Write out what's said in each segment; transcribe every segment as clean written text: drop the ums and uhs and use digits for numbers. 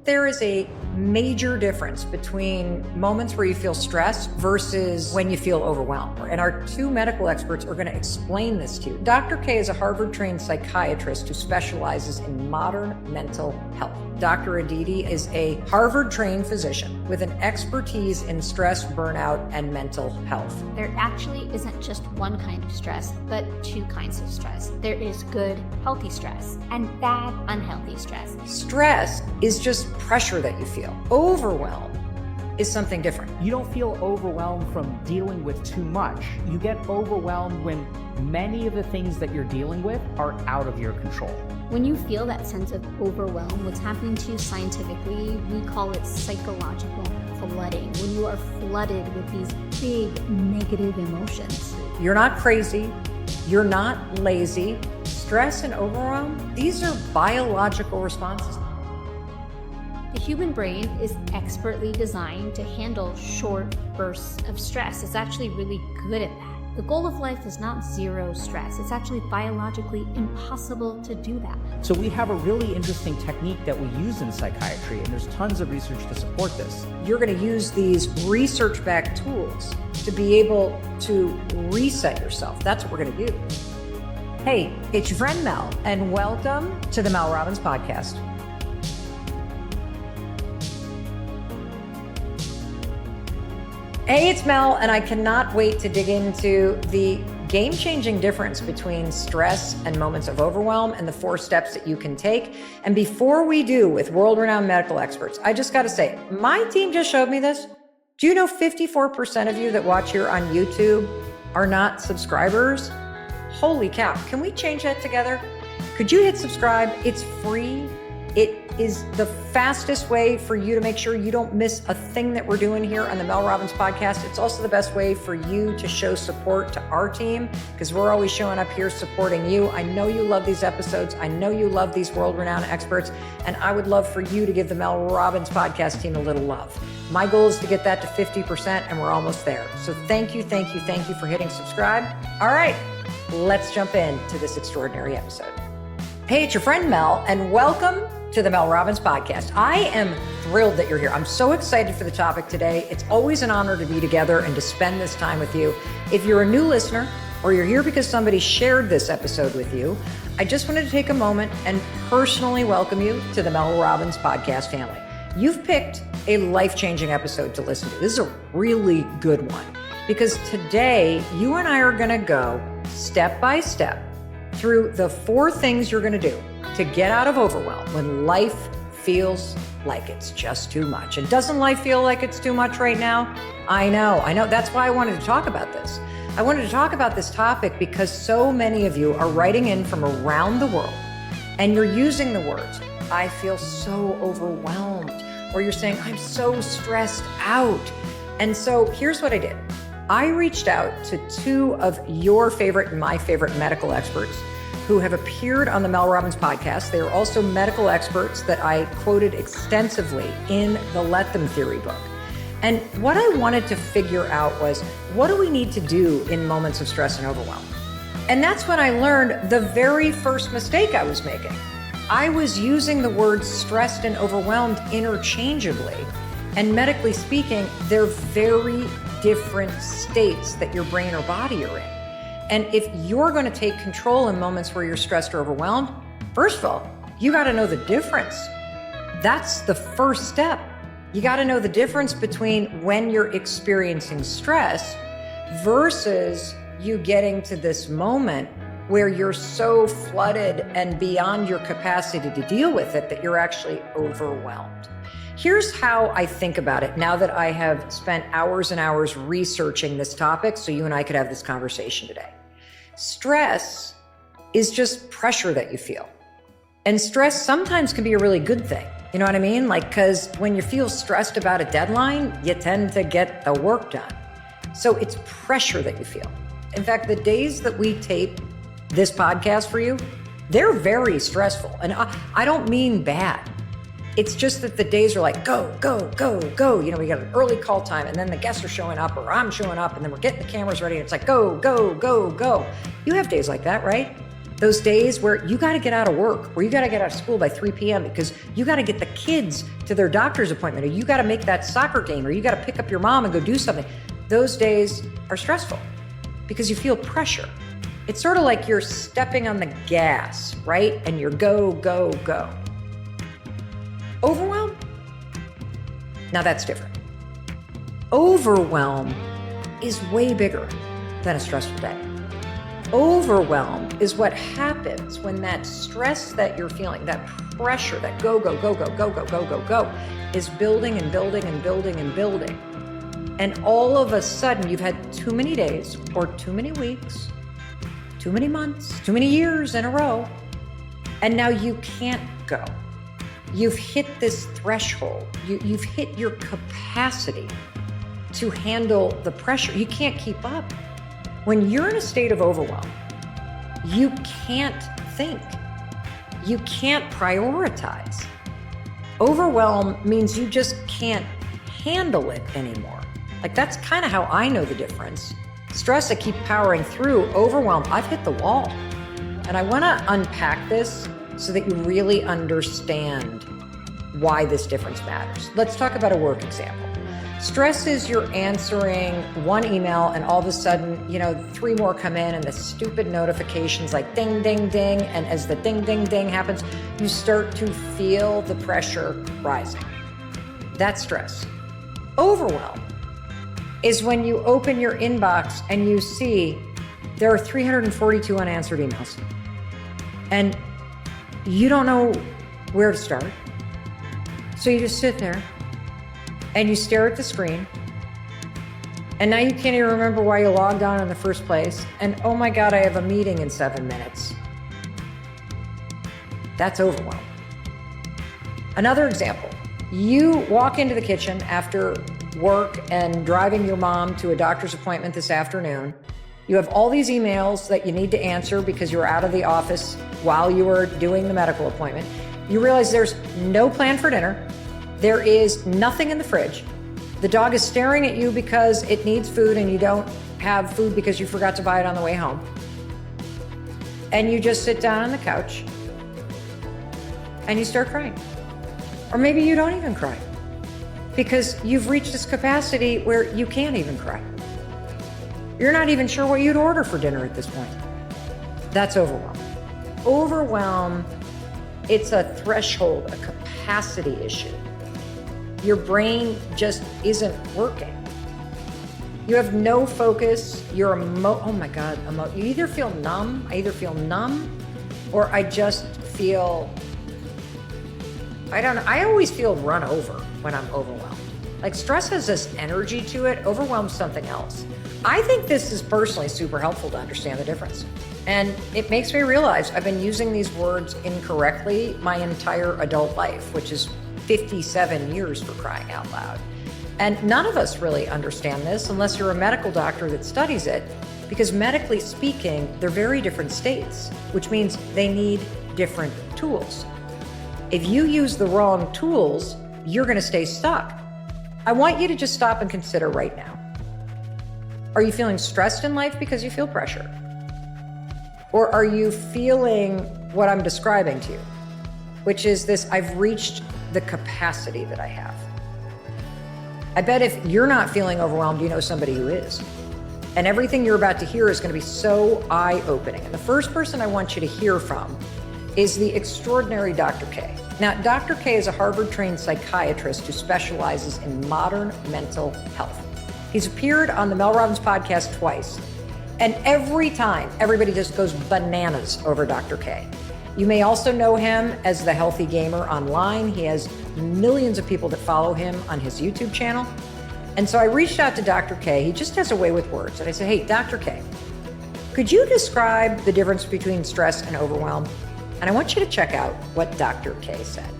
There is a major difference between moments where you feel stress versus when you feel overwhelmed. And our two medical experts are going to explain this to you. Dr. K is a Harvard-trained psychiatrist who specializes in modern mental health. Dr. Aditi is a Harvard-trained physician with an expertise in stress, burnout, and mental health. There actually isn't just one kind of stress, but two kinds of stress. There is good, healthy stress and bad, unhealthy stress. Stress is just pressure that you feel. Overwhelm is something different. You don't feel overwhelmed from dealing with too much. You get overwhelmed when many of the things that you're dealing with are out of your control. When you feel that sense of overwhelm, what's happening to you scientifically, we call it psychological flooding. When you are flooded with these big negative emotions. You're not crazy. You're not lazy. Stress and overwhelm, these are biological responses. The human brain is expertly designed to handle short bursts of stress. It's actually really good at that. The goal of life is not zero stress. It's actually biologically impossible to do that. So we have a really interesting technique that we use in psychiatry, and there's tons of research to support this. You're going to use these research-backed tools to be able to reset yourself. That's what we're going to do. Hey, it's your friend Mel, and welcome to the Mel Robbins podcast. Hey, it's Mel, and I cannot wait to dig into the game-changing difference between stress and moments of overwhelm and the 4 steps that you can take. And before we do with world-renowned medical experts, I just got to say, my team just showed me this. Do you know 54% of you that watch here on YouTube are not subscribers? Holy cow. Can we change that together? Could you hit subscribe? It's free. It is the fastest way for you to make sure you don't miss a thing that we're doing here on the Mel Robbins podcast. It's also the best way for you to show support to our team because we're always showing up here supporting you. I know you love these episodes. I know you love these world-renowned experts, and I would love for you to give the Mel Robbins podcast team a little love. My goal is to get that to 50%, and we're almost there. So thank you for hitting subscribe. All right, let's jump into this extraordinary episode. Hey, it's your friend Mel, and welcome to the Mel Robbins podcast. I am thrilled that you're here. I'm so excited for the topic today. It's always an honor to be together and to spend this time with you. If you're a new listener or you're here because somebody shared this episode with you, I just wanted to take a moment and personally welcome you to the Mel Robbins podcast family. You've picked a life-changing episode to listen to. This is a really good one because today you and I are going to go step by step through the 4 things you're going to do to get out of overwhelm when life feels like it's just too much. And doesn't life feel like it's too much right now? I know. That's why I wanted to talk about this. I wanted to talk about this topic because so many of you are writing in from around the world and you're using the words, I feel so overwhelmed, or you're saying, I'm so stressed out. And so here's what I did. I reached out to 2 of your favorite and my favorite medical experts who have appeared on the Mel Robbins podcast. They are also medical experts that I quoted extensively in the Let Them Theory book. And what I wanted to figure out was, what do we need to do in moments of stress and overwhelm? And that's when I learned the very first mistake I was making. I was using the words stressed and overwhelmed interchangeably. And medically speaking, they're very different states that your brain or body are in. And if you're going to take control in moments where you're stressed or overwhelmed, first of all, you got to know the difference. That's the first step. You got to know the difference between when you're experiencing stress versus you getting to this moment where you're so flooded and beyond your capacity to deal with it that you're actually overwhelmed. Here's how I think about it now that I have spent hours and hours researching this topic so you and I could have this conversation today. Stress is just pressure that you feel. And stress sometimes can be a really good thing. You know what I mean? Because when you feel stressed about a deadline, you tend to get the work done. So it's pressure that you feel. In fact, the days that we tape this podcast for you, they're very stressful. And I don't mean bad. It's just that the days are like, go, go, go, go. You know, we got an early call time and then the guests are showing up or I'm showing up and then we're getting the cameras ready. And it's like, go, go, go, go. You have days like that, right? Those days where you got to get out of work or you got to get out of school by 3 p.m. because you got to get the kids to their doctor's appointment, or you got to make that soccer game, or you got to pick up your mom and go do something. Those days are stressful because you feel pressure. It's sort of like you're stepping on the gas, right? And you're go, go, go. Overwhelm? Now that's different. Overwhelm is way bigger than a stressful day. Overwhelm is what happens when that stress that you're feeling, that pressure, that go, go, go, go, go, go, go, go, go, is building and building and building and building. And all of a sudden, you've had too many days or too many weeks, too many months, too many years in a row, and now you can't go. You've hit this threshold. You've hit your capacity to handle the pressure. You can't keep up. When you're in a state of overwhelm, you can't think. You can't prioritize. Overwhelm means you just can't handle it anymore. Like, that's kind of how I know the difference. Stress, I keep powering through. Overwhelm, I've hit the wall. And I want to unpack this so that you really understand why this difference matters. Let's talk about a work example. Stress is you're answering one email and all of a sudden, 3 more come in and the stupid notifications like ding, ding, ding. And as the ding, ding, ding happens, you start to feel the pressure rising. That's stress. Overwhelm is when you open your inbox and you see there are 342 unanswered emails and you don't know where to start. So you just sit there and you stare at the screen, and now you can't even remember why you logged on in the first place, and oh my God, I have a meeting in 7 minutes. That's overwhelm. Another example, you walk into the kitchen after work and driving your mom to a doctor's appointment this afternoon. You have all these emails that you need to answer because you're out of the office while you were doing the medical appointment. You realize there's no plan for dinner. There is nothing in the fridge. The dog is staring at you because it needs food and you don't have food because you forgot to buy it on the way home. And you just sit down on the couch and you start crying. Or maybe you don't even cry because you've reached this capacity where you can't even cry. You're not even sure what you'd order for dinner at this point. That's overwhelm. Overwhelm, it's a threshold, a capacity issue. Your brain just isn't working. You have no focus. You're oh my God, you either feel numb. I either feel numb or I just feel, I don't know. I always feel run over when I'm overwhelmed. Like, stress has this energy to it. Overwhelm's something else. I think this is personally super helpful to understand the difference. And it makes me realize I've been using these words incorrectly my entire adult life, which is 57 years, for crying out loud. And none of us really understand this unless you're a medical doctor that studies it, because medically speaking, they're very different states, which means they need different tools. If you use the wrong tools, you're going to stay stuck. I want you to just stop and consider right now. Are you feeling stressed in life because you feel pressure? Or are you feeling what I'm describing to you, which is this, I've reached the capacity that I have? I bet if you're not feeling overwhelmed, you know somebody who is. And everything you're about to hear is going to be so eye-opening. And the first person I want you to hear from is the extraordinary Dr. K. Now, Dr. K is a Harvard-trained psychiatrist who specializes in modern mental health. He's appeared on the Mel Robbins podcast twice. And every time, everybody just goes bananas over Dr. K. You may also know him as the Healthy Gamer online. He has millions of people that follow him on his YouTube channel. And so I reached out to Dr. K. He just has a way with words. And I said, hey, Dr. K, could you describe the difference between stress and overwhelm? And I want you to check out what Dr. K said.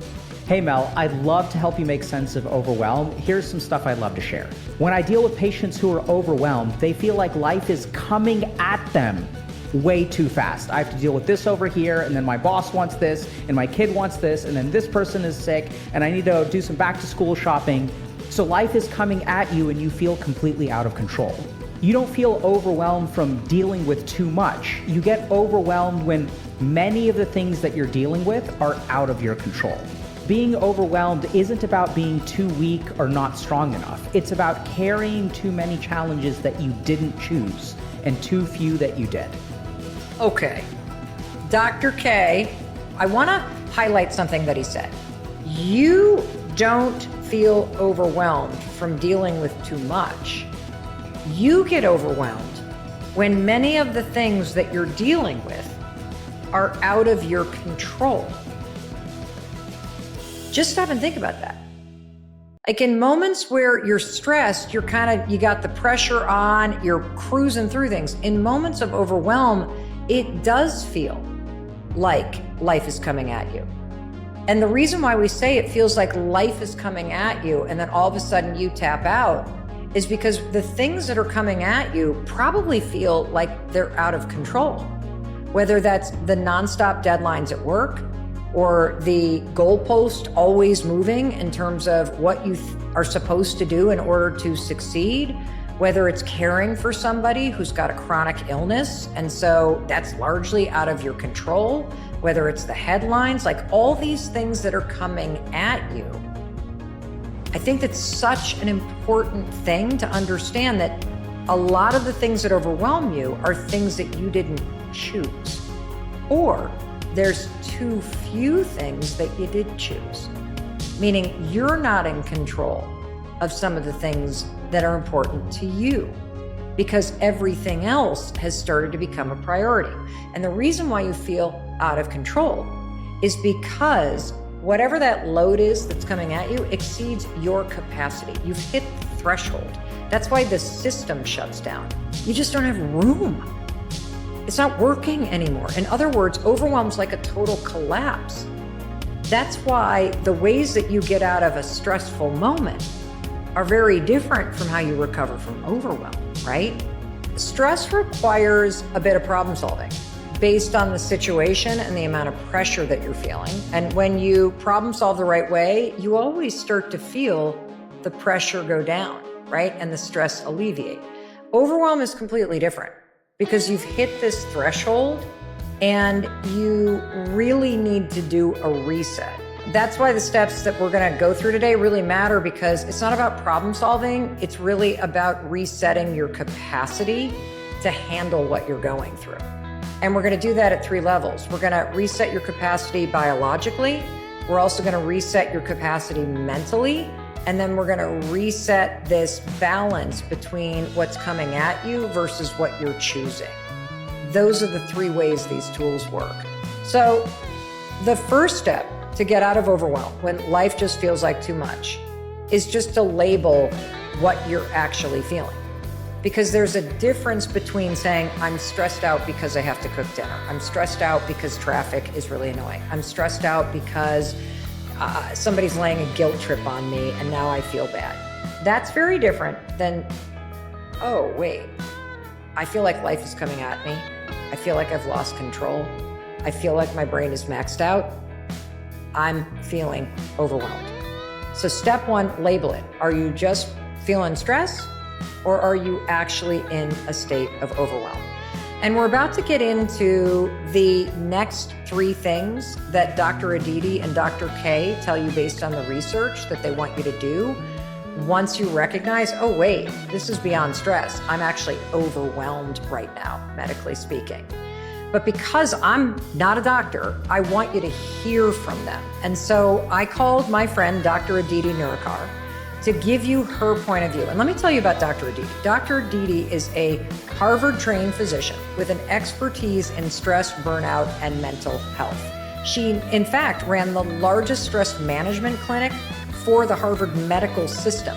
Hey Mel, I'd love to help you make sense of overwhelm. Here's some stuff I'd love to share. When I deal with patients who are overwhelmed, they feel like life is coming at them way too fast. I have to deal with this over here, and then my boss wants this, and my kid wants this, and then this person is sick, and I need to do some back to school shopping. So life is coming at you and you feel completely out of control. You don't feel overwhelmed from dealing with too much. You get overwhelmed when Many of the things that you're dealing with are out of your control. Being overwhelmed isn't about being too weak or not strong enough. It's about carrying too many challenges that you didn't choose and too few that you did. Okay, Dr. K, I want to highlight something that he said. You don't feel overwhelmed from dealing with too much. You get overwhelmed when many of the things that you're dealing with are out of your control. Just stop and think about that. Like in moments where you're stressed, you got the pressure on, you're cruising through things. In moments of overwhelm, it does feel like life is coming at you. And the reason why we say it feels like life is coming at you and then all of a sudden you tap out is because the things that are coming at you probably feel like they're out of control. Whether that's the nonstop deadlines at work or the goalpost always moving in terms of what you are supposed to do in order to succeed, whether it's caring for somebody who's got a chronic illness, and so that's largely out of your control, whether it's the headlines, like all these things that are coming at you. I think that's such an important thing to understand, that a lot of the things that overwhelm you are things that you didn't choose, or there's too few things that you did choose, meaning you're not in control of some of the things that are important to you because everything else has started to become a priority. And the reason why you feel out of control is because whatever that load is that's coming at you exceeds your capacity. You've hit the threshold. That's why the system shuts down. You just don't have room. It's not working anymore. In other words, overwhelm's like a total collapse. That's why the ways that you get out of a stressful moment are very different from how you recover from overwhelm, right? Stress requires a bit of problem solving based on the situation and the amount of pressure that you're feeling. And when you problem solve the right way, you always start to feel the pressure go down, right? And the stress alleviate. Overwhelm is completely different because you've hit this threshold and you really need to do a reset. That's why the steps that we're gonna go through today really matter, because it's not about problem solving, it's really about resetting your capacity to handle what you're going through. And we're gonna do that at 3 levels. We're gonna reset your capacity biologically, we're also gonna reset your capacity mentally, and then we're gonna reset this balance between what's coming at you versus what you're choosing. Those are the 3 ways these tools work. So the first step to get out of overwhelm when life just feels like too much is just to label what you're actually feeling. Because there's a difference between saying, I'm stressed out because I have to cook dinner. I'm stressed out because traffic is really annoying. I'm stressed out because somebody's laying a guilt trip on me and now I feel bad. That's very different than, oh, wait, I feel like life is coming at me. I feel like I've lost control. I feel like my brain is maxed out. I'm feeling overwhelmed. So step 1, label it. Are you just feeling stress, or are you actually in a state of overwhelm? And we're about to get into the next 3 things that Dr. Aditi and Dr. K tell you based on the research that they want you to do once you recognize, oh wait, this is beyond stress. I'm actually overwhelmed right now, medically speaking. But because I'm not a doctor, I want you to hear from them. And so I called my friend, Dr. Aditi Nerurkar, to give you her point of view. And let me tell you about Dr. Aditi. Dr. Aditi is a Harvard-trained physician with an expertise in stress, burnout, and mental health. She, in fact, ran the largest stress management clinic for the Harvard medical system.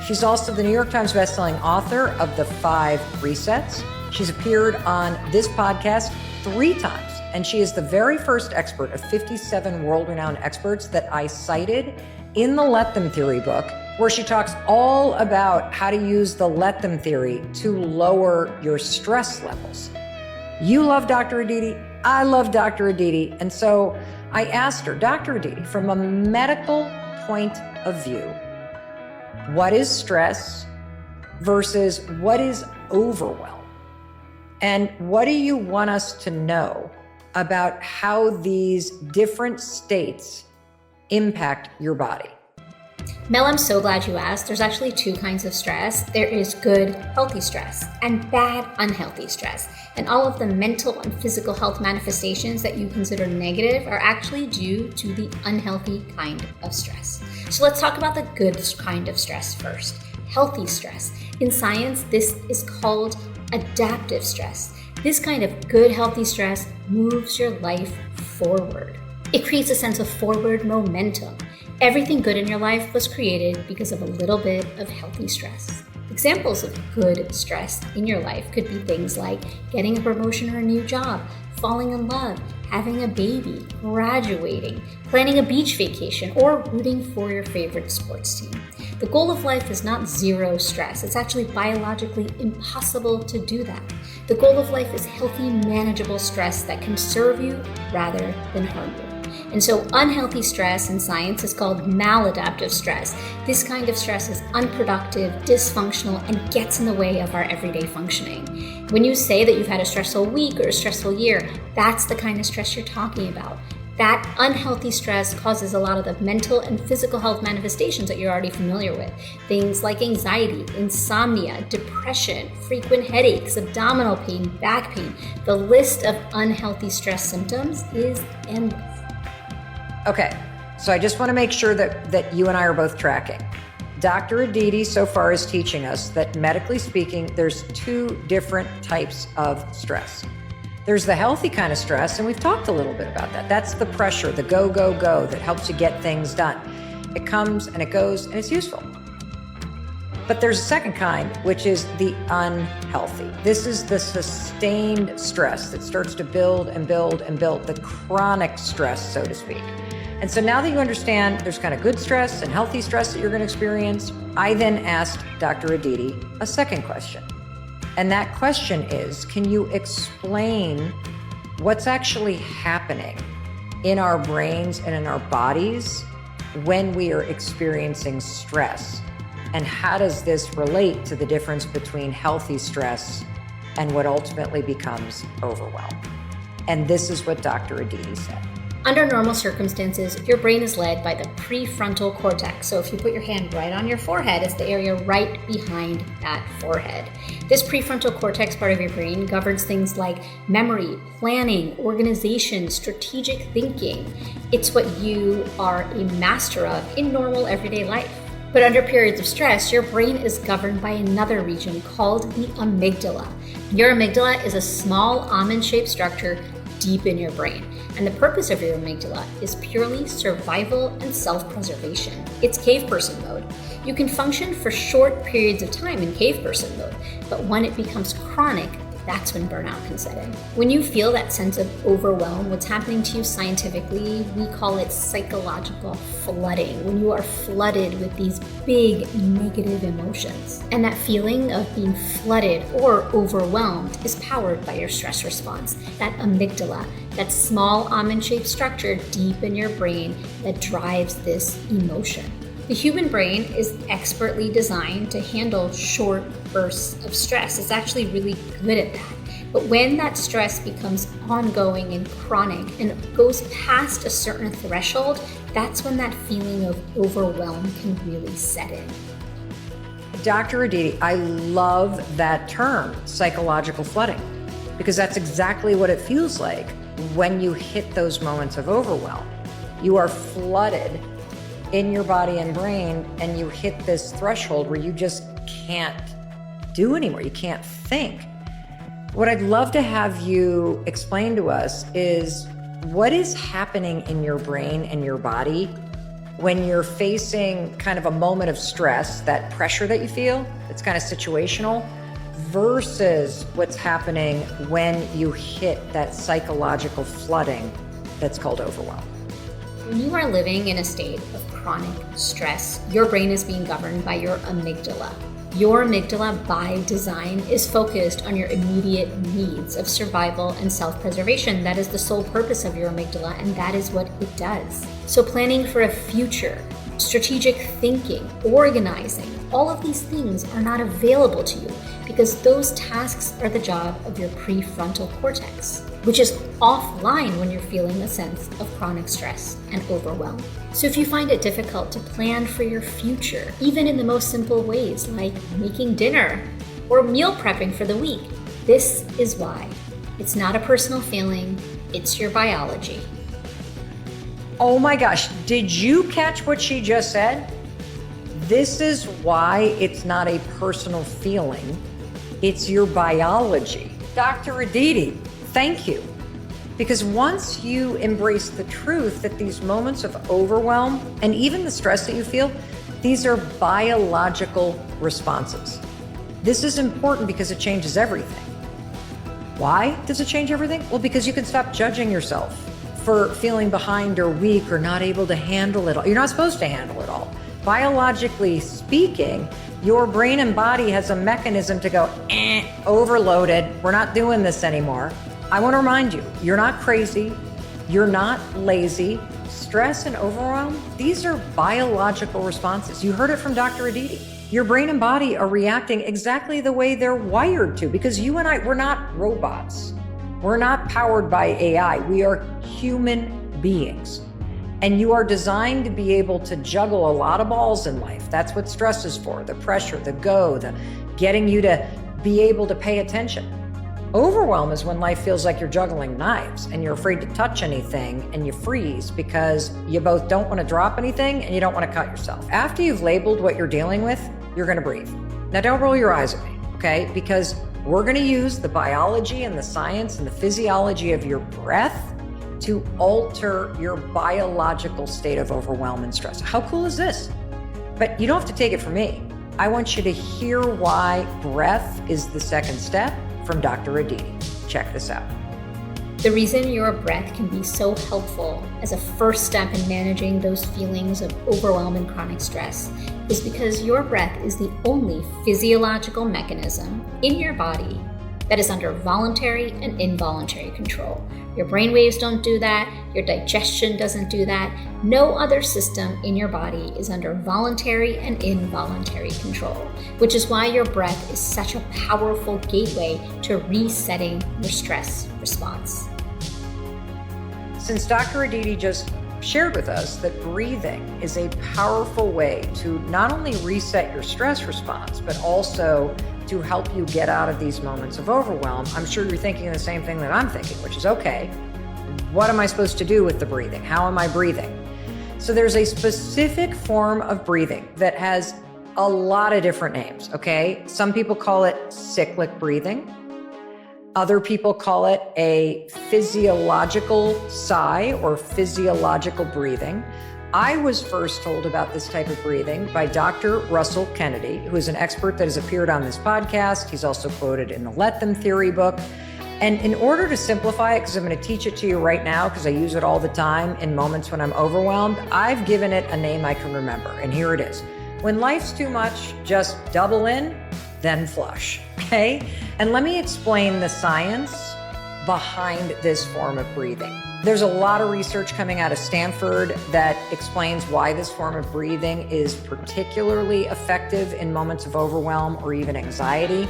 She's also the New York Times bestselling author of The 5 Resets. She's appeared on this podcast 3 times, and she is the very first expert of 57 world-renowned experts that I cited in the Let Them Theory book, where she talks all about how to use the Let Them Theory to lower your stress levels. You love Dr. Aditi, I love Dr. Aditi, and so I asked her, Dr. Aditi, from a medical point of view, what is stress versus what is overwhelm? And what do you want us to know about how these different states impact your body. Mel, I'm so glad you asked. There's actually two kinds of stress. There is good, healthy stress and bad, unhealthy stress. And all of the mental and physical health manifestations that you consider negative are actually due to the unhealthy kind of stress. So let's talk about the good kind of stress first. Healthy stress. In science, this is called adaptive stress. This kind of good, healthy stress moves your life forward. It creates a sense of forward momentum. Everything good in your life was created because of a little bit of healthy stress. Examples of good stress in your life could be things like getting a promotion or a new job, falling in love, having a baby, graduating, planning a beach vacation, or rooting for your favorite sports team. The goal of life is not zero stress. It's actually biologically impossible to do that. The goal of life is healthy, manageable stress that can serve you rather than harm you. And so unhealthy stress in science is called maladaptive stress. This kind of stress is unproductive, dysfunctional, and gets in the way of our everyday functioning. When you say that you've had a stressful week or a stressful year, that's the kind of stress you're talking about. That unhealthy stress causes a lot of the mental and physical health manifestations that you're already familiar with. Things like anxiety, insomnia, depression, frequent headaches, abdominal pain, back pain. The list of unhealthy stress symptoms is endless. Okay, so I just want to make sure that you and I are both tracking. Dr. Aditi so far is teaching us that medically speaking, there's two different types of stress. There's the healthy kind of stress, and we've talked a little bit about that. That's the pressure, the go, go, go that helps you get things done. It comes and it goes and it's useful. But there's a second kind, which is the unhealthy. This is the sustained stress that starts to build and build and build, the chronic stress, so to speak. And so now that you understand there's kind of good stress and healthy stress that you're going to experience, I then asked Dr. Aditi a second question. And that question is, can you explain what's actually happening in our brains and in our bodies when we are experiencing stress? And how does this relate to the difference between healthy stress and what ultimately becomes overwhelm? And this is what Dr. Aditi said. Under normal circumstances, your brain is led by the prefrontal cortex. So if you put your hand right on your forehead, it's the area right behind that forehead. This prefrontal cortex part of your brain governs things like memory, planning, organization, strategic thinking. It's what you are a master of in normal everyday life. But under periods of stress, your brain is governed by another region called the amygdala. Your amygdala is a small almond-shaped structure deep in your brain. And the purpose of your amygdala is purely survival and self-preservation. It's cave person mode. You can function for short periods of time in cave person mode, but when it becomes chronic, that's when burnout can set in. When you feel that sense of overwhelm, what's happening to you scientifically, we call it psychological flooding. When you are flooded with these big negative emotions. And that feeling of being flooded or overwhelmed is powered by your stress response. That amygdala, that small almond-shaped structure deep in your brain that drives this emotion. The human brain is expertly designed to handle short bursts of stress. It's actually really good at that. But when that stress becomes ongoing and chronic and goes past a certain threshold, that's when that feeling of overwhelm can really set in. Dr. Aditi, I love that term, psychological flooding, because that's exactly what it feels like when you hit those moments of overwhelm. You are flooded in your body and brain, and you hit this threshold where you just can't do anymore. You can't think. What I'd love to have you explain to us is what is happening in your brain and your body when you're facing kind of a moment of stress, that pressure that you feel, it's kind of situational, versus what's happening when you hit that psychological flooding that's called overwhelm. When you are living in a state of chronic stress, your brain is being governed by your amygdala. Your amygdala, by design, is focused on your immediate needs of survival and self-preservation. That is the sole purpose of your amygdala, and that is what it does. So planning for a future, strategic thinking, organizing, all of these things are not available to you because those tasks are the job of your prefrontal cortex. which is offline when you're feeling a sense of chronic stress and overwhelm. So if you find it difficult to plan for your future, even in the most simple ways like making dinner or meal prepping for the week, this is why. It's not a personal feeling, it's your biology. Oh my gosh, did you catch what she just said? This is why it's not a personal feeling, it's your biology. Dr. Aditi, thank you. Because once you embrace the truth that these moments of overwhelm and even the stress that you feel, these are biological responses. This is important because it changes everything. Why does it change everything? Well, because you can stop judging yourself for feeling behind or weak or not able to handle it all. You're not supposed to handle it all. Biologically speaking, your brain and body has a mechanism to go, overloaded. We're not doing this anymore. I want to remind you, you're not crazy. You're not lazy. Stress and overwhelm, these are biological responses. You heard it from Dr. Aditi. Your brain and body are reacting exactly the way they're wired to, because you and I, we're not robots. We're not powered by AI. We are human beings. And you are designed to be able to juggle a lot of balls in life. That's what stress is for, the pressure, the getting you to be able to pay attention. Overwhelm is when life feels like you're juggling knives and you're afraid to touch anything and you freeze because you both don't want to drop anything and you don't want to cut yourself. After you've labeled what you're dealing with, you're going to breathe. Now don't roll your eyes at me, okay? Because we're going to use the biology and the science and the physiology of your breath to alter your biological state of overwhelm and stress. How cool is this? But you don't have to take it from me. I want you to hear why breath is the second step from Dr. Aditi. Check this out. The reason your breath can be so helpful as a first step in managing those feelings of overwhelm and chronic stress is because your breath is the only physiological mechanism in your body that is under voluntary and involuntary control. Your brain waves don't do that. Your digestion doesn't do that. No other system in your body is under voluntary and involuntary control, which is why your breath is such a powerful gateway to resetting your stress response. Since Dr. Aditi just shared with us that breathing is a powerful way to not only reset your stress response, but also to help you get out of these moments of overwhelm, I'm sure you're thinking the same thing that I'm thinking, which is, okay, what am I supposed to do with the breathing? How am I breathing? So there's a specific form of breathing that has a lot of different names, okay? Some people call it cyclic breathing. Other people call it a physiological sigh or physiological breathing. I was first told about this type of breathing by Dr. Russell Kennedy, who is an expert that has appeared on this podcast. He's also quoted in the Let Them Theory book. And in order to simplify it, because I'm going to teach it to you right now, because I use it all the time in moments when I'm overwhelmed, I've given it a name I can remember. And here it is. When life's too much, just double in, then flush. Okay? And let me explain the science behind this form of breathing. There's a lot of research coming out of Stanford that explains why this form of breathing is particularly effective in moments of overwhelm or even anxiety.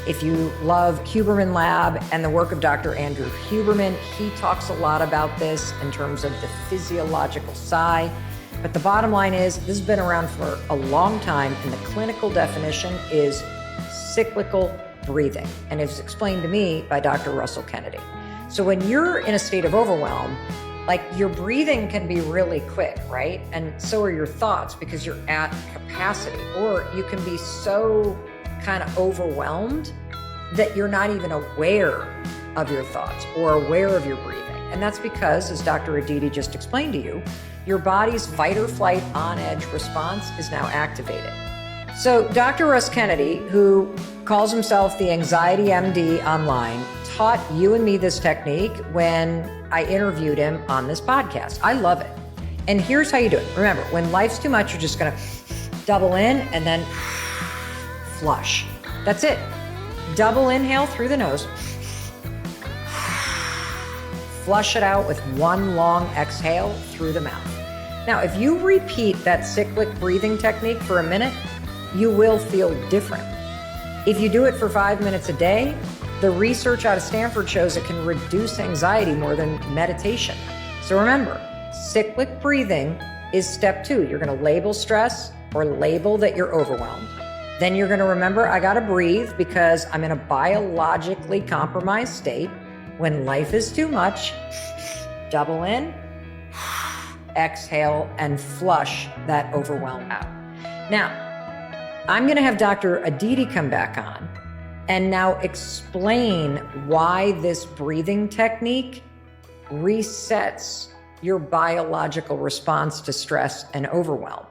If you love Huberman Lab and the work of Dr. Andrew Huberman, he talks a lot about this in terms of the physiological sigh. But the bottom line is, this has been around for a long time, and the clinical definition is cyclical breathing, and it's explained to me by Dr. Russell Kennedy. So when you're in a state of overwhelm, like, your breathing can be really quick, right? And so are your thoughts, because you're at capacity. Or you can be so kind of overwhelmed that you're not even aware of your thoughts or aware of your breathing. And that's because, as Dr. Aditi just explained to you, your body's fight or flight on edge response is now activated. So Dr. Russ Kennedy, who calls himself the Anxiety MD online, taught you and me this technique when I interviewed him on this podcast. I love it. And here's how you do it. Remember, when life's too much, you're just going to double in and then flush. That's it. Double inhale through the nose. Flush it out with one long exhale through the mouth. Now, if you repeat that cyclic breathing technique for a minute, you will feel different. If you do it for 5 minutes a day, The research out of Stanford shows it can reduce anxiety more than meditation. So remember, cyclic breathing is step 2. You're going to label stress or label that you're overwhelmed. Then you're going to remember, I got to breathe because I'm in a biologically compromised state. When life is too much, double in, exhale, and flush that overwhelm out. Now, I'm going to have Dr. Aditi come back on and now explain why this breathing technique resets your biological response to stress and overwhelm.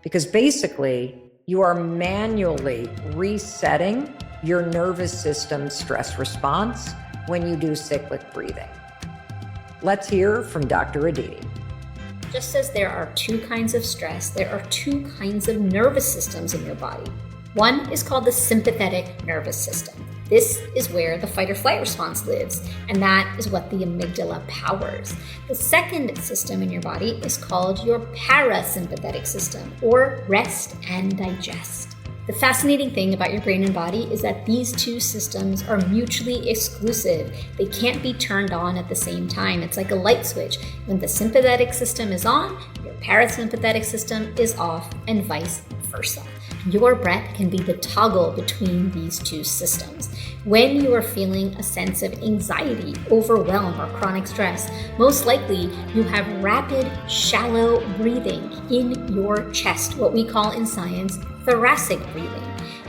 Because basically, you are manually resetting your nervous system stress response when you do cyclic breathing. Let's hear from Dr. Aditi. Just as there are 2 kinds of stress, there are 2 kinds of nervous systems in your body. One is called the sympathetic nervous system. This is where the fight or flight response lives, and that is what the amygdala powers. The second system in your body is called your parasympathetic system, or rest and digest. The fascinating thing about your brain and body is that these 2 systems are mutually exclusive. They can't be turned on at the same time. It's like a light switch. When the sympathetic system is on, your parasympathetic system is off, and vice versa. Your breath can be the toggle between these 2 systems. When you are feeling a sense of anxiety, overwhelm, or chronic stress, most likely you have rapid, shallow breathing in your chest, what we call in science thoracic breathing.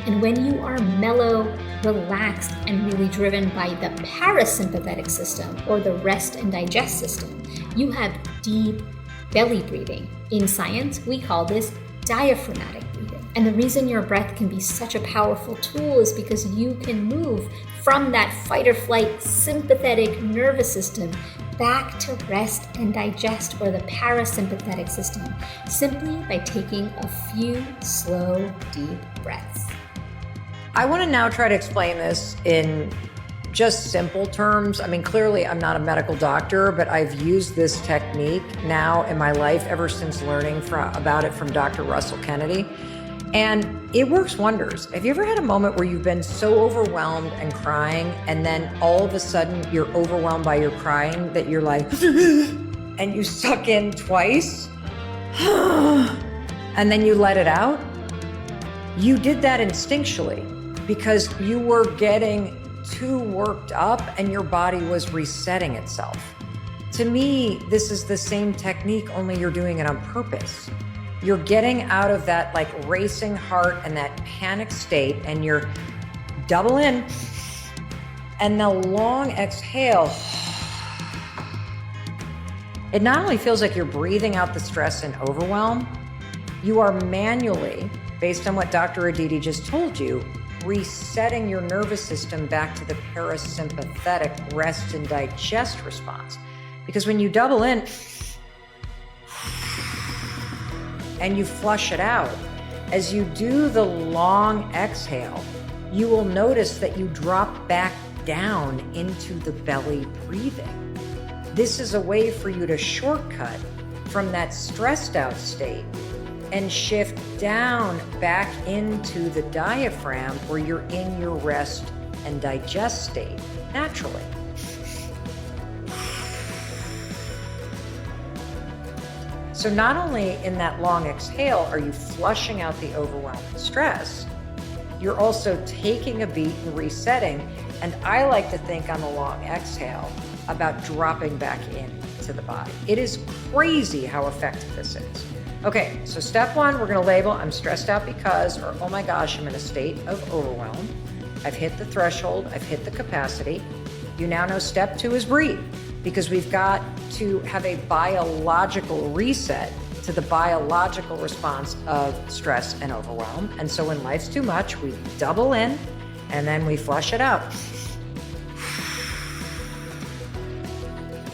And when you are mellow, relaxed, and really driven by the parasympathetic system, or the rest and digest system, you have deep belly breathing. In science, we call this diaphragmatic breathing. And the reason your breath can be such a powerful tool is because you can move from that fight or flight sympathetic nervous system back to rest and digest, or the parasympathetic system, simply by taking a few slow, deep breaths. I want to now try to explain this in just simple terms. I mean, clearly I'm not a medical doctor, but I've used this technique now in my life ever since learning about it from Dr. Russell Kennedy. And it works wonders. Have you ever had a moment where you've been so overwhelmed and crying, and then all of a sudden you're overwhelmed by your crying that you're like, and you suck in twice, and then you let it out? You did that instinctually because you were getting too worked up and your body was resetting itself. To me, this is the same technique, only you're doing it on purpose. You're getting out of that like racing heart and that panic state, and you're double in, and the long exhale. It not only feels like you're breathing out the stress and overwhelm, you are manually, based on what Dr. Aditi just told you, resetting your nervous system back to the parasympathetic rest and digest response. Because when you double in and you flush it out, as you do the long exhale, you will notice that you drop back down into the belly breathing. This is a way for you to shortcut from that stressed out state and shift down back into the diaphragm where you're in your rest and digest state naturally. So not only in that long exhale are you flushing out the overwhelm and stress, you're also taking a beat and resetting. And I like to think on the long exhale about dropping back into the body. It is crazy how effective this is. Okay, so step 1, we're gonna label, I'm stressed out because, or oh my gosh, I'm in a state of overwhelm. I've hit the threshold, I've hit the capacity. You now know step 2 is breathe, because we've got to have a biological reset to the biological response of stress and overwhelm. And so when life's too much, we double in and then we flush it out.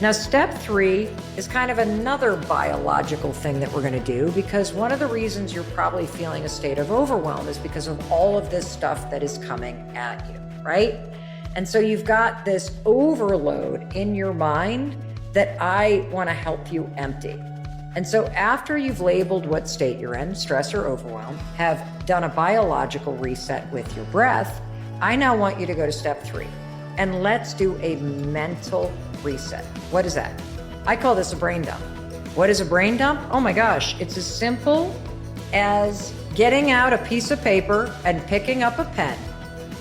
Now, step 3 is kind of another biological thing that we're going to do, because one of the reasons you're probably feeling a state of overwhelm is because of all of this stuff that is coming at you, right? And so you've got this overload in your mind that I want to help you empty. And so after you've labeled what state you're in, stress or overwhelm, have done a biological reset with your breath, I now want you to go to step 3. and let's do a mental reset. What is that? I call this a brain dump. What is a brain dump? Oh my gosh, it's as simple as getting out a piece of paper and picking up a pen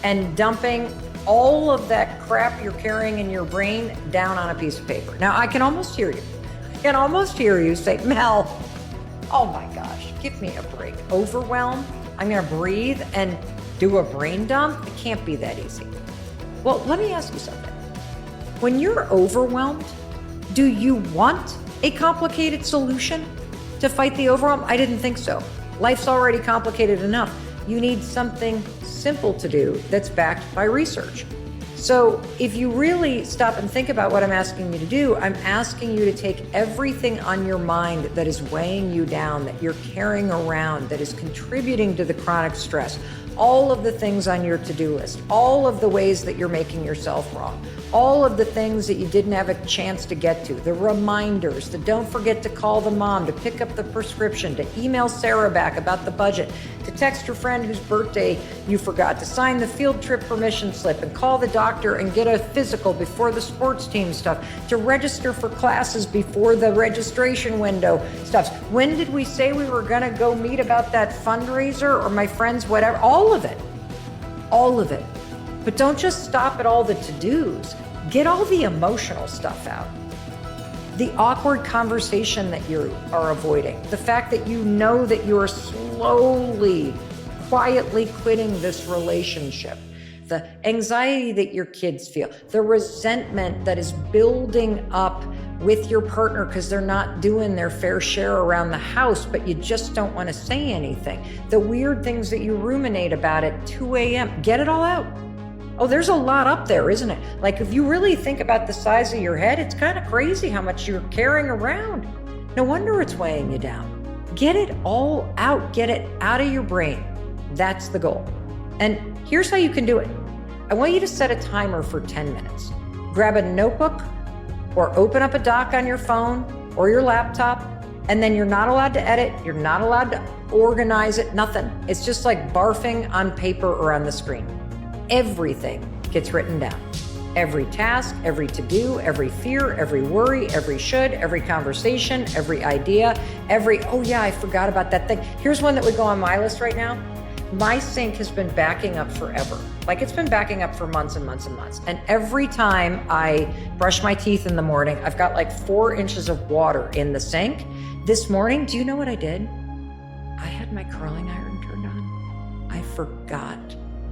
and dumping all of that crap you're carrying in your brain down on a piece of paper. Now, I can almost hear you. I can almost hear you say, Mel, oh my gosh, give me a break. Overwhelm? I'm gonna breathe and do a brain dump? It can't be that easy. Well, let me ask you something. When you're overwhelmed, do you want a complicated solution to fight the overwhelm? I didn't think so. Life's already complicated enough. You need something simple to do that's backed by research. So if you really stop and think about what I'm asking you to do, I'm asking you to take everything on your mind that is weighing you down, that you're carrying around, that is contributing to the chronic stress, all of the things on your to-do list, all of the ways that you're making yourself wrong, all of the things that you didn't have a chance to get to, the reminders, the don't forget to call the mom, to pick up the prescription, to email Sarah back about the budget, to text your friend whose birthday you forgot, to sign the field trip permission slip and call the doctor and get a physical before the sports team stuff, to register for classes before the registration window stuff. When did we say we were gonna go meet about that fundraiser or my friends, whatever, all of it. But don't just stop at all the to-dos. Get all the emotional stuff out. The awkward conversation that you are avoiding. The fact that you know that you're slowly, quietly quitting this relationship. The anxiety that your kids feel. The resentment that is building up with your partner because they're not doing their fair share around the house, but you just don't want to say anything. The weird things that you ruminate about at 2 a.m. Get it all out. Oh, there's a lot up there, isn't it? Like if you really think about the size of your head, it's kind of crazy how much you're carrying around. No wonder it's weighing you down. Get it all out. Get it out of your brain. That's the goal. And here's how you can do it. I want you to set a timer for 10 minutes. Grab a notebook or open up a doc on your phone or your laptop, and then you're not allowed to edit. You're not allowed to organize it, nothing. It's just like barfing on paper or on the screen. Everything gets written down. Every task, every to-do, every fear, every worry, every should, every conversation, every idea, oh yeah, I forgot about that thing. Here's one that would go on my list right now. My sink has been backing up forever. Like it's been backing up for months and months and months. And every time I brush my teeth in the morning, I've got like 4 inches of water in the sink. This morning, do you know what I did? I had my curling iron turned on. I forgot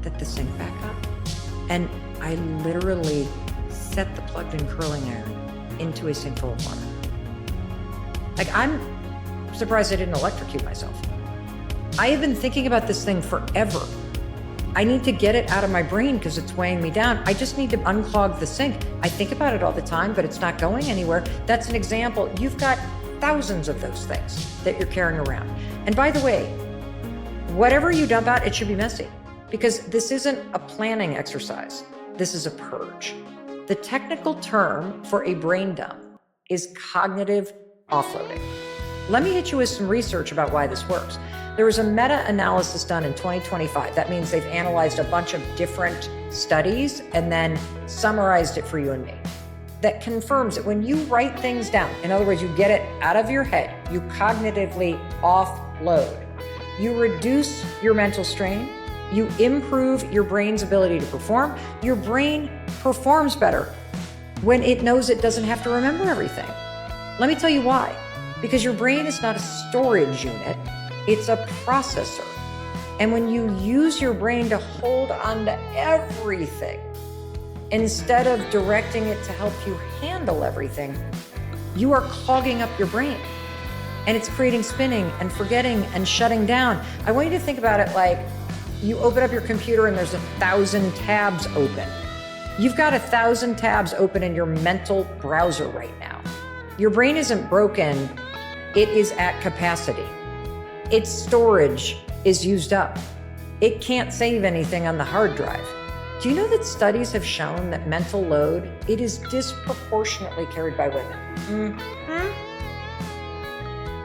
that the sink backed up. And I literally set the plugged-in curling iron into a sink full of water. Like I'm surprised I didn't electrocute myself. I have been thinking about this thing forever. I need to get it out of my brain because it's weighing me down. I just need to unclog the sink. I think about it all the time, but it's not going anywhere. That's an example. You've got thousands of those things that you're carrying around. And by the way, whatever you dump out, it should be messy. Because this isn't a planning exercise. This is a purge. The technical term for a brain dump is cognitive offloading. Let me hit you with some research about why this works. There was a meta-analysis done in 2025. That means they've analyzed a bunch of different studies and then summarized it for you and me. That confirms that when you write things down, in other words, you get it out of your head, you cognitively offload. You reduce your mental strain. You improve your brain's ability to perform. Your brain performs better when it knows it doesn't have to remember everything. Let me tell you why. Because your brain is not a storage unit, it's a processor. And when you use your brain to hold on to everything, instead of directing it to help you handle everything, you are clogging up your brain. And it's creating spinning and forgetting and shutting down. I want you to think about it like you open up your computer and there's 1,000 tabs open. You've got 1,000 tabs open in your mental browser right now. Your brain isn't broken, it is at capacity. Its storage is used up. It can't save anything on the hard drive. Do you know that studies have shown that mental load, it is disproportionately carried by women?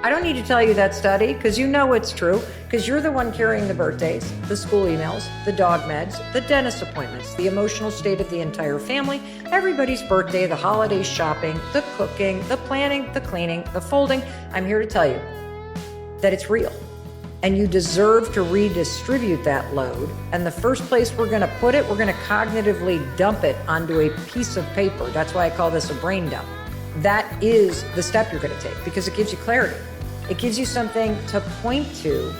I don't need to tell you that study because you know it's true because you're the one carrying the birthdays, the school emails, the dog meds, the dentist appointments, the emotional state of the entire family, everybody's birthday, the holiday shopping, the cooking, the planning, the cleaning, the folding. I'm here to tell you that it's real and you deserve to redistribute that load. And the first place we're going to put it, we're going to cognitively dump it onto a piece of paper. That's why I call this a brain dump. That is the step you're going to take because it gives you clarity. It gives you something to point to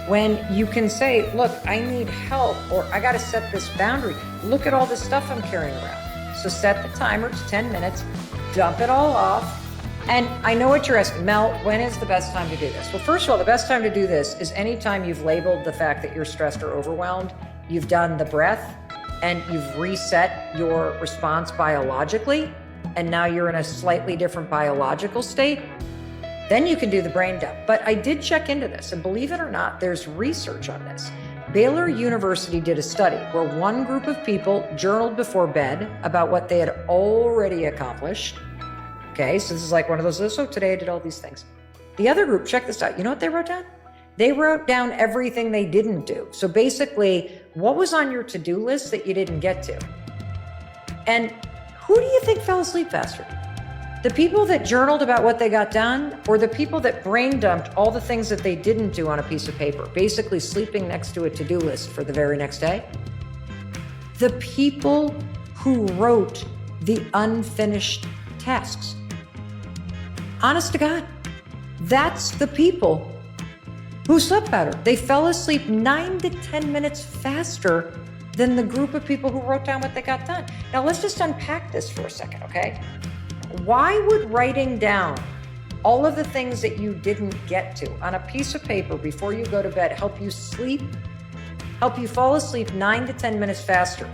when you can say, look, I need help, or I got to set this boundary. Look at all this stuff I'm carrying around. So set the timer to 10 minutes, dump it all off. And I know what you're asking, Mel, when is the best time to do this? Well, first of all, the best time to do this is anytime you've labeled the fact that you're stressed or overwhelmed, you've done the breath, and you've reset your response biologically, and now you're in a slightly different biological state. Then you can do the brain dump. But I did check into this, and believe it or not, there's research on this. Baylor University did a study where one group of people journaled before bed about what they had already accomplished. Okay, so this is like one of those, so today I did all these things. The other group, check this out. You know what they wrote down? They wrote down everything they didn't do. So basically, what was on your to-do list that you didn't get to? And who do you think fell asleep faster? The people that journaled about what they got done, or the people that brain dumped all the things that they didn't do on a piece of paper, basically sleeping next to a to-do list for the very next day? The people who wrote the unfinished tasks. Honest to God, that's the people who slept better. They fell asleep 9 to 10 minutes faster than the group of people who wrote down what they got done. Now let's just unpack this for a second, okay? Why would writing down all of the things that you didn't get to on a piece of paper before you go to bed help you sleep, help you fall asleep 9 to 10 minutes faster?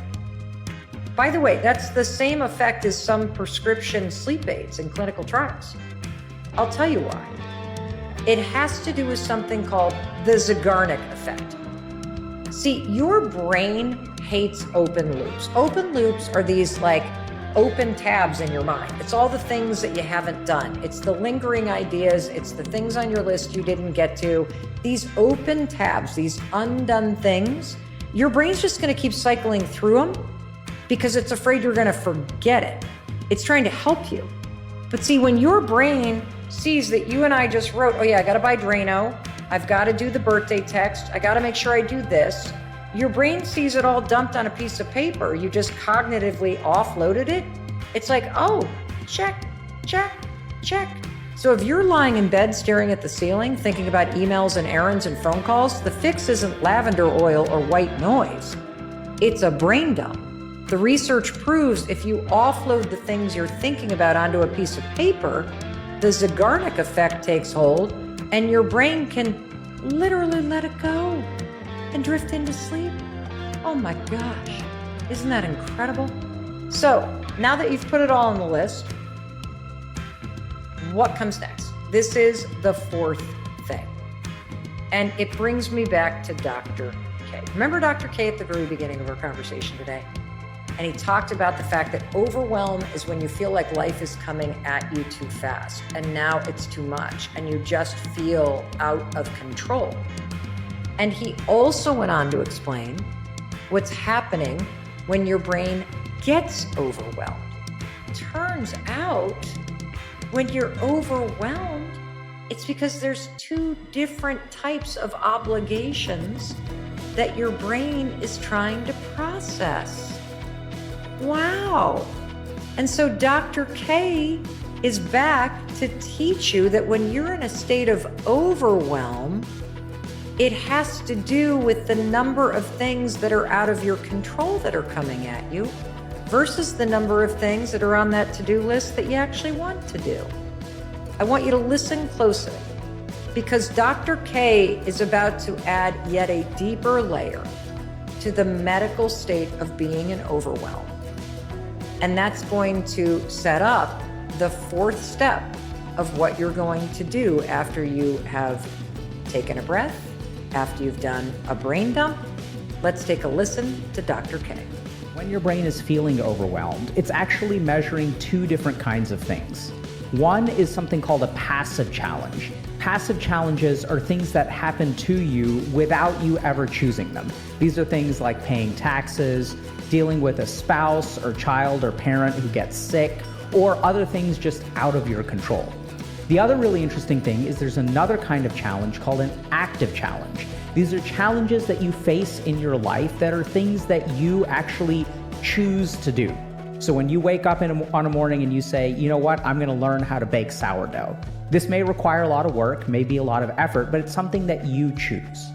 By the way, that's the same effect as some prescription sleep aids in clinical trials. I'll tell you why. It has to do with something called the Zeigarnik effect. See, your brain hates open loops. Open loops are these like open tabs in your mind. It's all the things that you haven't done. It's the lingering ideas. It's the things on your list you didn't get to. These open tabs, these undone things, your brain's just going to keep cycling through them because it's afraid you're going to forget it. It's trying to help you. But see, when your brain sees that you and I just wrote, oh yeah, I got to buy Drano. I've got to do the birthday text. I got to make sure I do this. Your brain sees it all dumped on a piece of paper. You just cognitively offloaded it. It's like, oh, check, check, check. So if you're lying in bed staring at the ceiling, thinking about emails and errands and phone calls, the fix isn't lavender oil or white noise. It's a brain dump. The research proves if you offload the things you're thinking about onto a piece of paper, the Zeigarnik effect takes hold and your brain can literally let it go and drift into sleep. Oh my gosh, isn't that incredible? So now that you've put it all on the list, what comes next? This is the fourth thing. And it brings me back to Dr. K. Remember Dr. K at the very beginning of our conversation today? And he talked about the fact that overwhelm is when you feel like life is coming at you too fast and now it's too much and you just feel out of control. And he also went on to explain what's happening when your brain gets overwhelmed. Turns out when you're overwhelmed, it's because there's two different types of obligations that your brain is trying to process. Wow. And so Dr. K is back to teach you that when you're in a state of overwhelm, it has to do with the number of things that are out of your control that are coming at you versus the number of things that are on that to-do list that you actually want to do. I want you to listen closely because Dr. K is about to add yet a deeper layer to the medical state of being in overwhelm. And that's going to set up the fourth step of what you're going to do after you have taken a breath, after you've done a brain dump. Let's take a listen to Dr. K. When your brain is feeling overwhelmed, it's actually measuring two different kinds of things. One is something called a passive challenge. Passive challenges are things that happen to you without you ever choosing them. These are things like paying taxes, dealing with a spouse or child or parent who gets sick, or other things just out of your control. The other really interesting thing is there's another kind of challenge called an active challenge. These are challenges that you face in your life that are things that you actually choose to do. So when you wake up on a morning and you say, you know what, I'm gonna learn how to bake sourdough. This may require a lot of work, maybe a lot of effort, but it's something that you choose.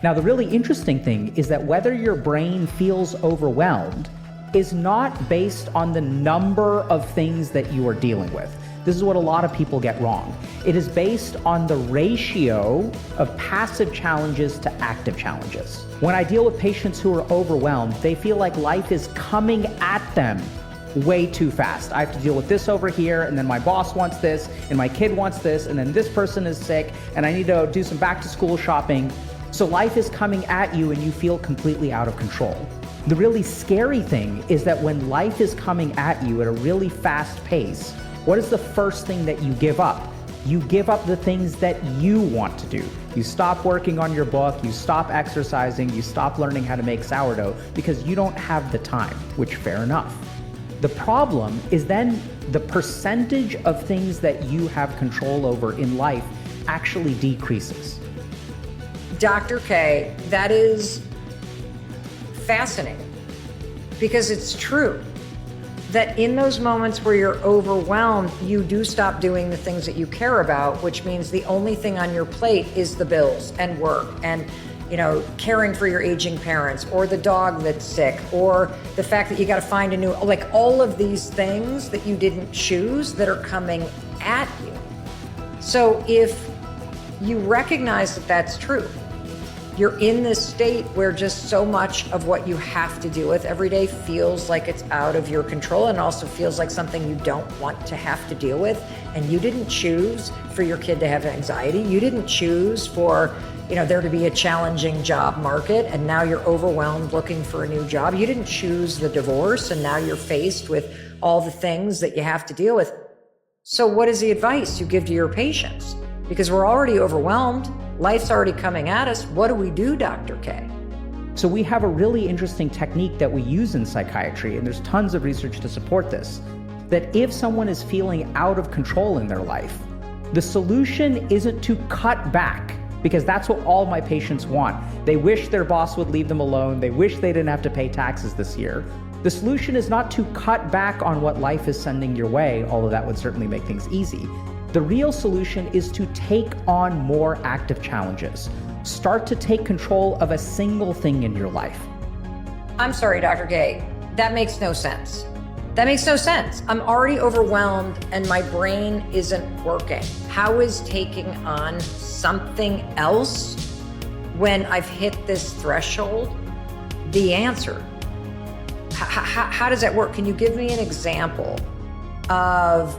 Now, the really interesting thing is that whether your brain feels overwhelmed is not based on the number of things that you are dealing with. This is what a lot of people get wrong. It is based on the ratio of passive challenges to active challenges. When I deal with patients who are overwhelmed, they feel like life is coming at them way too fast. I have to deal with this over here, and then my boss wants this, and my kid wants this, and then this person is sick, and I need to do some back to school shopping. So life is coming at you and you feel completely out of control. The really scary thing is that when life is coming at you at a really fast pace, what is the first thing that you give up? You give up the things that you want to do. You stop working on your book, you stop exercising, you stop learning how to make sourdough because you don't have the time, which fair enough. The problem is then the percentage of things that you have control over in life actually decreases. Dr. K, that is fascinating because it's true that in those moments where you're overwhelmed, you do stop doing the things that you care about, which means the only thing on your plate is the bills and work and, you know, caring for your aging parents or the dog that's sick or the fact that you got to find a new, like all of these things that you didn't choose that are coming at you. So if you recognize that that's true, you're in this state where just so much of what you have to deal with every day feels like it's out of your control and also feels like something you don't want to have to deal with. And you didn't choose for your kid to have anxiety. You didn't choose for, you know, there to be a challenging job market and now you're overwhelmed looking for a new job. You didn't choose the divorce and now you're faced with all the things that you have to deal with. So what is the advice you give to your patients? Because we're already overwhelmed. Life's already coming at us. What do we do, Dr. K? So we have a really interesting technique that we use in psychiatry, and there's tons of research to support this, that if someone is feeling out of control in their life, the solution isn't to cut back, because that's what all my patients want. They wish their boss would leave them alone. They wish they didn't have to pay taxes this year. The solution is not to cut back on what life is sending your way, although that would certainly make things easy. The real solution is to take on more active challenges. Start to take control of a single thing in your life. I'm sorry, Dr. K. That makes no sense. That makes no sense. I'm already overwhelmed and my brain isn't working. How is taking on something else when I've hit this threshold the answer? How does that work? Can you give me an example of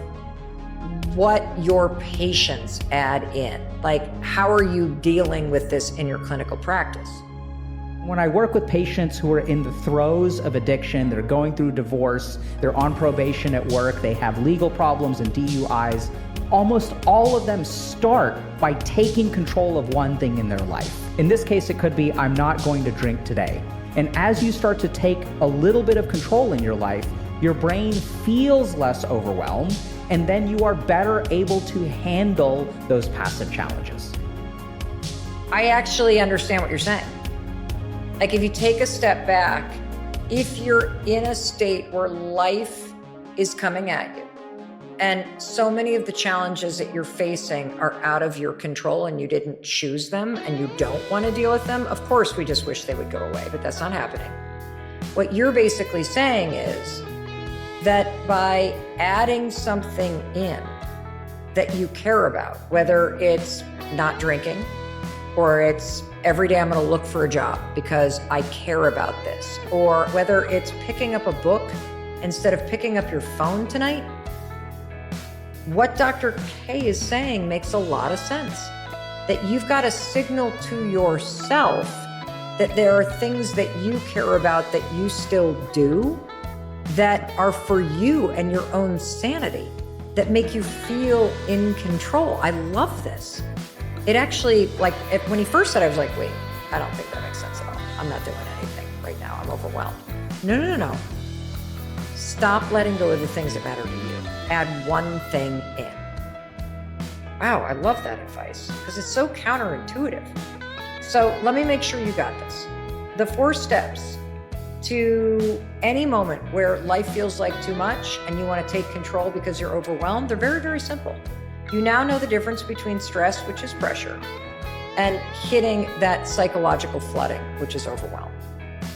what your patients add in? Like, how are you dealing with this in your clinical practice? When I work with patients who are in the throes of addiction, they're going through divorce, they're on probation at work, they have legal problems and DUIs, almost all of them start by taking control of one thing in their life. In this case, it could be, I'm not going to drink today. And as you start to take a little bit of control in your life, your brain feels less overwhelmed, and then you are better able to handle those passive challenges. I actually understand what you're saying. Like, if you take a step back, if you're in a state where life is coming at you, and so many of the challenges that you're facing are out of your control and you didn't choose them and you don't want to deal with them, of course we just wish they would go away, but that's not happening. What you're basically saying is that by adding something in that you care about, whether it's not drinking or it's every day I'm going to look for a job because I care about this, or whether it's picking up a book instead of picking up your phone tonight, what Dr. K is saying makes a lot of sense. That you've got to signal to yourself that there are things that you care about that you still do that are for you and your own sanity. that make you feel in control. I love this. It actually, when he first said it, I was like, wait, I don't think that makes sense at all. I'm not doing anything right now. I'm overwhelmed. No. Stop letting go of the things that matter to you. Add one thing in. Wow, I love that advice because it's so counterintuitive. So let me make sure you got this. The 4 steps to any moment where life feels like too much and you want to take control because you're overwhelmed, they're very, very simple. You now know the difference between stress, which is pressure, and hitting that psychological flooding, which is overwhelm.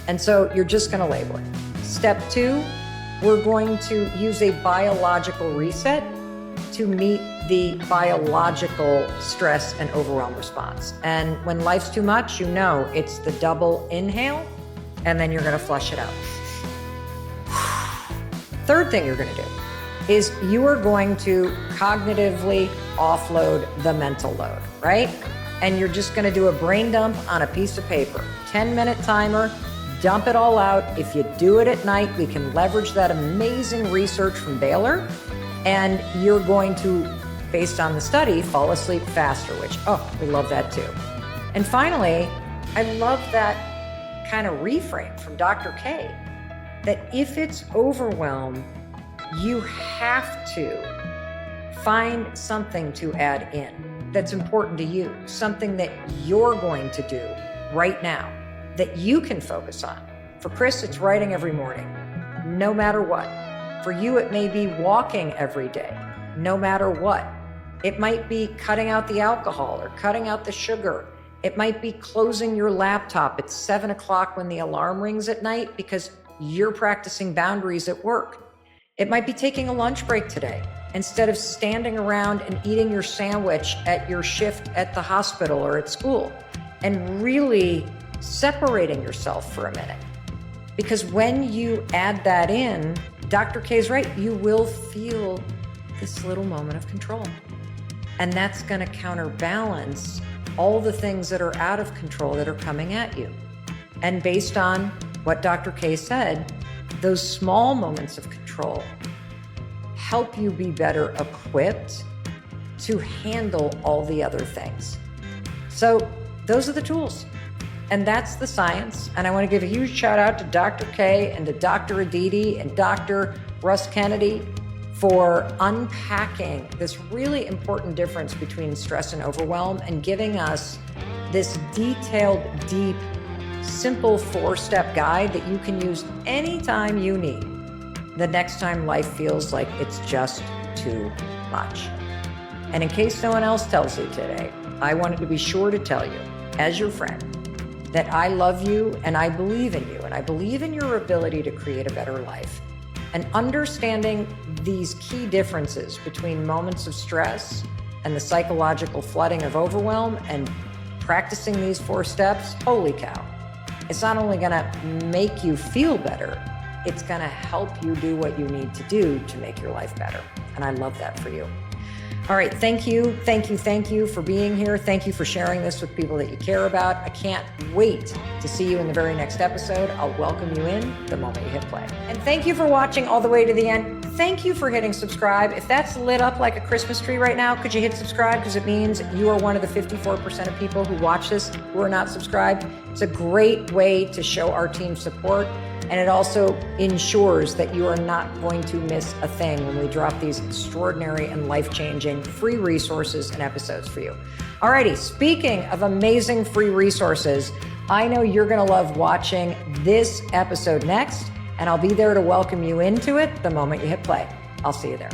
And so you're just going to label it. Step 2, we're going to use a biological reset to meet the biological stress and overwhelm response. And when life's too much, you know it's the double inhale, and then you're going to flush it out. Third thing you're going to do is you are going to cognitively offload the mental load, right? And you're just going to do a brain dump on a piece of paper. 10-minute timer, dump it all out. If you do it at night, we can leverage that amazing research from Baylor, and you're going to, based on the study, fall asleep faster, which, we love that too. And finally, I love that kind of reframe from Dr. K, that if it's overwhelm, you have to find something to add in that's important to you, something that you're going to do right now that you can focus on. For Chris, it's writing every morning, no matter what. For you, it may be walking every day, no matter what. It might be cutting out the alcohol or cutting out the sugar. It might be closing your laptop at 7 o'clock when the alarm rings at night because you're practicing boundaries at work. It might be taking a lunch break today instead of standing around and eating your sandwich at your shift at the hospital or at school, and really separating yourself for a minute. Because when you add that in, Dr. K is right, you will feel this little moment of control. And that's going to counterbalance all the things that are out of control that are coming at you. And based on what Dr. K said, those small moments of control help you be better equipped to handle all the other things. So those are the tools. And that's the science. And I want to give a huge shout out to Dr. K and to Dr. Aditi and Dr. Russ Kennedy for unpacking this really important difference between stress and overwhelm and giving us this detailed, deep, simple 4-step guide that you can use anytime you need the next time life feels like it's just too much. And in case no one else tells you today, I wanted to be sure to tell you, as your friend, that I love you and I believe in you and I believe in your ability to create a better life. And understanding these key differences between moments of stress and the psychological flooding of overwhelm and practicing these 4 steps, holy cow. It's not only gonna make you feel better, it's gonna help you do what you need to do to make your life better. And I love that for you. All right, thank you for being here. Thank you for sharing this with people that you care about. I can't wait to see you in the very next episode. I'll welcome you in the moment you hit play. And thank you for watching all the way to the end. Thank you for hitting subscribe. If that's lit up like a Christmas tree right now, could you hit subscribe? Because it means you are one of the 54% of people who watch this who are not subscribed. It's a great way to show our team support. And it also ensures that you are not going to miss a thing when we drop these extraordinary and life-changing free resources and episodes for you. Alrighty, speaking of amazing free resources, I know you're gonna love watching this episode next, and I'll be there to welcome you into it the moment you hit play. I'll see you there.